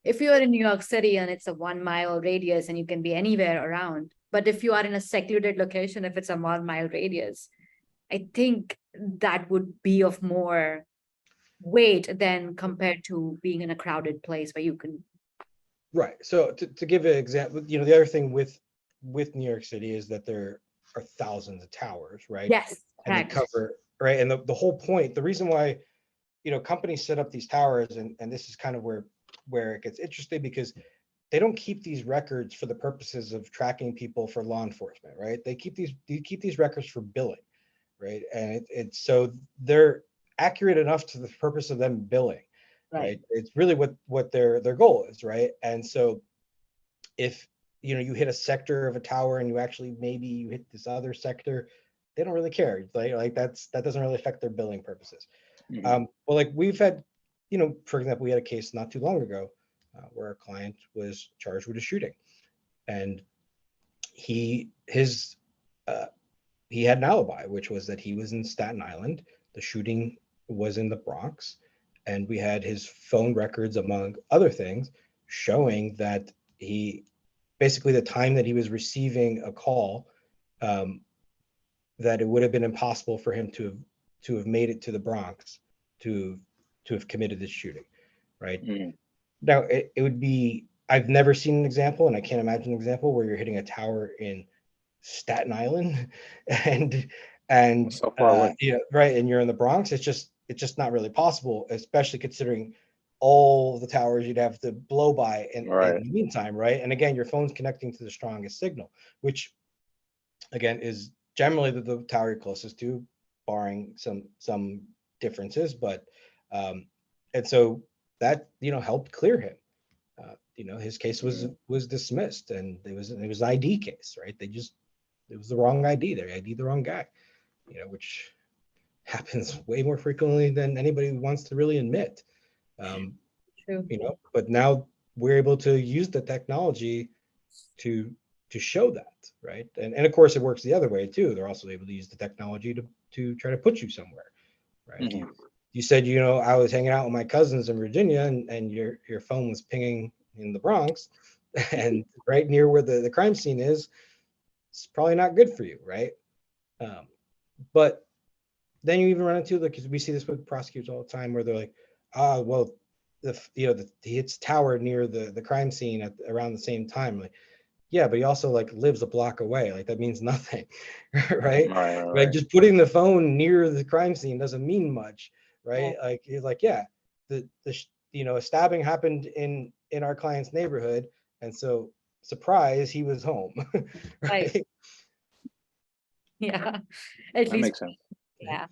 if you're in New York City and it's a 1 mile radius and you can be anywhere around, but if you are in a secluded location, if it's a 1 mile radius, I think that would be of more weight than compared to being in a crowded place where you can. Right. So to give an example, the other thing with New York City is that there are thousands of towers, right? Yes, And they correct. cover, right? And the whole point, the reason why, companies set up these towers, and this is kind of where it gets interesting, because they don't keep these records for the purposes of tracking people for law enforcement, right? They keep these records for billing, right? And it's so they're accurate enough to the purpose of them billing, right? It's really what their goal is, right? And so if you hit a sector of a tower and maybe you hit this other sector, they don't really care. Like that doesn't really affect their billing purposes. Well, like we've had, for example, we had a case not too long ago where a client was charged with a shooting, and he had an alibi, which was that he was in Staten Island. The shooting was in the Bronx, and we had his phone records, among other things, showing that he basically the time that he was receiving a call, that it would have been impossible for him to have made it to the Bronx to have committed this shooting, right? Now it would be, I've never seen an example, and I can't imagine an example where you're hitting a tower in Staten Island and so far away. right, and you're in the Bronx. It's just not really possible, especially considering all the towers you'd have to blow by in the meantime, right? And again, your phone's connecting to the strongest signal, which again is generally the tower you're closest to, barring some differences, but and so that helped clear him. His case was dismissed, and it was an ID case, right? It was the wrong ID. They ID'd the wrong guy, which happens way more frequently than anybody wants to really admit. True. But now we're able to use the technology to show that, right? And of course it works the other way too. They're also able to use the technology to try to put you somewhere, right? You said, I was hanging out with my cousins in Virginia, and your phone was pinging in the Bronx and right near where the crime scene is. It's probably not good for you, right? But then you even run into, because we see this with prosecutors all the time, where they're like, well, he hits tower near the crime scene around the same time. Like, yeah, but he also lives a block away. Like that means nothing, right? Like just putting the phone near the crime scene doesn't mean much, right? Like he's like, yeah, a stabbing happened in our client's neighborhood, and so surprise, he was home, right? Yeah, at That least. makes sense. Yeah.